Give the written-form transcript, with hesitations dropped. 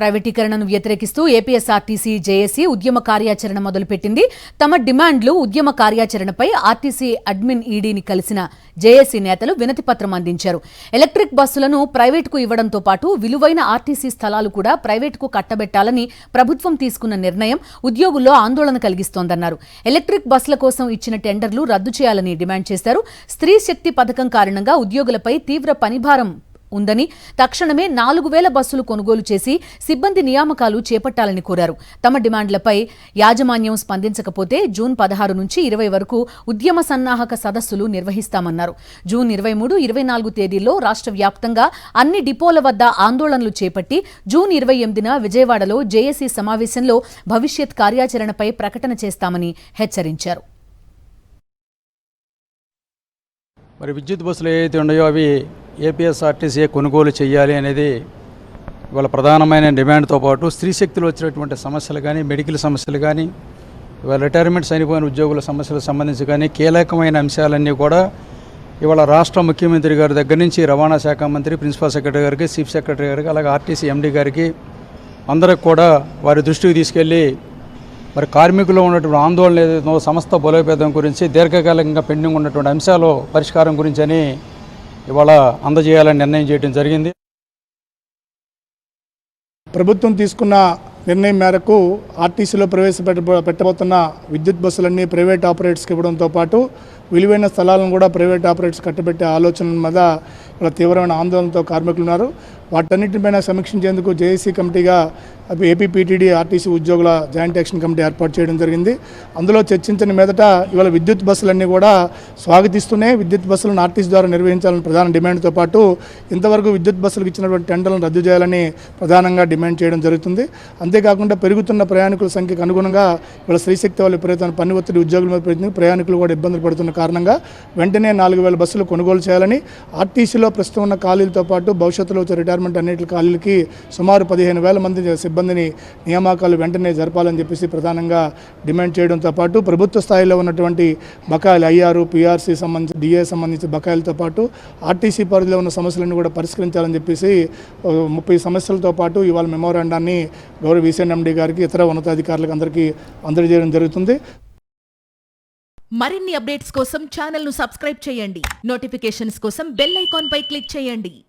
ప్రైవేటీకరణను వ్యతిరేకిస్తూ APSRTC JAC ఉద్యమ కార్యాచరణ మొదలుపెట్టింది. తమ డిమాండ్లు ఉద్యమ కార్యాచరణపై ఆర్టీసీ అడ్మిన్ ఈడీని కలిసిన జేఏసీ నేతలు వినతిపత్రం అందించారు. ఎలక్ట్రిక్ బస్సులను ప్రైవేటుకు ఇవ్వడంతో పాటు విలువైన ఆర్టీసీ స్థలాలు కూడా ప్రైవేటుకు కట్టబెట్టాలని ప్రభుత్వం తీసుకున్న నిర్ణయం ఉద్యోగుల్లో ఆందోళన కలిగిస్తోందన్నారు. ఎలక్ట్రిక్ బస్సుల కోసం ఇచ్చిన టెండర్లు రద్దు చేయాలని డిమాండ్ చేశారు. స్త్రీ శక్తి పథకం కారణంగా ఉద్యోగులపై తీవ్ర పనిభారం ఉందని, తక్షణమే 4000 బస్సులు కొనుగోలు చేసి సిబ్బంది నియామకాలు చేపట్టాలని కోరారు. తమ డిమాండ్లపై యాజమాన్యం స్పందించకపోతే జూన్ 16 నుంచి 20 వరకు ఉద్యమ సన్నాహక సదస్సులు నిర్వహిస్తామన్నారు. జూన్ 23, 24 తేదీల్లో రాష్ట్ర వ్యాప్తంగా అన్ని డిపోల వద్ద ఆందోళనలు చేపట్టి జూన్ 28న విజయవాడలో జేఏసీ సమావేశంలో భవిష్యత్ కార్యాచరణపై ప్రకటన చేస్తామని హెచ్చరించారు. మరి విద్యుత్ బస్సులు ఏవైతే ఉన్నాయో అవి ఏపీఎస్ఆర్టీసీ కొనుగోలు చేయాలి అనేది ఇవాళ ప్రధానమైన డిమాండ్తో పాటు స్త్రీ శక్తిలో వచ్చినటువంటి సమస్యలు కానీ, మెడికల్ సమస్యలు కానీ, ఇవాళ రిటైర్మెంట్స్ అయిపోయిన ఉద్యోగుల సమస్యలకు సంబంధించి కానీ కీలకమైన అంశాలన్నీ కూడా ఇవాళ రాష్ట్ర ముఖ్యమంత్రి గారి దగ్గర నుంచి రవాణా శాఖ మంత్రి, ప్రిన్సిపల్ సెక్రటరీ గారికి, చీఫ్ సెక్రటరీ గారికి, అలాగే ఆర్టీసీ ఎండీ గారికి అందరికి కూడా వారి దృష్టికి తీసుకెళ్ళి మరి కార్మికులు ఉన్నటువంటి ఆందోళన ఏదైతే సంస్థ బలోపేతం గురించి, దీర్ఘకాలికంగా పెండింగ్ ఉన్నటువంటి అంశాలు పరిష్కారం గురించి అని ఇవాళ అందజేయాలని నిర్ణయం చేయడం జరిగింది. ప్రభుత్వం తీసుకున్న నిర్ణయం మేరకు ఆర్టీసీలో పెట్టబోతున్న విద్యుత్ బస్సులన్నీ ప్రైవేట్ ఆపరేటర్స్కి ఇవ్వడంతో పాటు విలువైన స్థలాలను కూడా ప్రైవేట్ ఆపరేటర్స్ కట్టబెట్టే ఆలోచన మీద ఇలా తీవ్రమైన ఆందోళనతో కార్మికులు ఉన్నారు. వాటన్నిటిపైన సమీక్షించేందుకు జేఏసీ కమిటీగా ఏపీపీటీడీ ఆర్టీసీ ఉద్యోగుల జాయింట్ యాక్షన్ కమిటీ ఏర్పాటు చేయడం జరిగింది. అందులో చర్చించిన మీదట ఇవాళ విద్యుత్ బస్సులన్నీ కూడా స్వాగతిస్తూనే విద్యుత్ బస్సులను ఆర్టీసీ ద్వారా నిర్వహించాలని ప్రధాన డిమాండ్తో పాటు ఇంతవరకు విద్యుత్ బస్సులకు ఇచ్చినటువంటి టెండర్లను రద్దు చేయాలని ప్రధానంగా డిమాండ్ చేయడం జరుగుతుంది. అంతేకాకుండా పెరుగుతున్న ప్రయాణికుల సంఖ్యకు అనుగుణంగా ఇవాళ స్త్రీశక్తి వాళ్ళు విపరీతమైన పని ఒత్తిడి ఉద్యోగుల మీద పెరుగుతుంది. ప్రయాణికులు కూడా ఇబ్బందులు పడుతున్న కారణంగా వెంటనే 4000 బస్సులు కొనుగోలు చేయాలని, ఆర్టీసీలో ప్రస్తుతం ఉన్న ఖాళీలతో పాటు భవిష్యత్తులో వచ్చే రిటైర్మెంట్ అన్నిటి ఖాళీలకి సుమారు 15,000 మంది సిబ్బందిని నియామకాలు వెంటనే జరపాలని చెప్పేసి ప్రధానంగా డిమాండ్ చేయడంతో పాటు ప్రభుత్వ స్థాయిలో ఉన్నటువంటి బకాయిలు ఐఆర్, పీఆర్సీ సంబంధించి, డిఏ సంబంధించి బకాయిలతో పాటు ఆర్టీసీ పరిధిలో ఉన్న సమస్యలను కూడా పరిష్కరించాలని చెప్పేసి 30 సమస్యలతో పాటు ఇవాళ మెమోరాండాన్ని గౌరవ వీసీఎండీ గారికి, ఇతర ఉన్నతాధికారులకు అందరికీ అందజేయడం జరుగుతుంది. మరిన్ని అప్డేట్స్ కోసం ఛానల్ను సబ్స్క్రైబ్ చేయండి. నోటిఫికేషన్స్ కోసం బెల్ ఐకాన్ పై క్లిక్ చేయండి.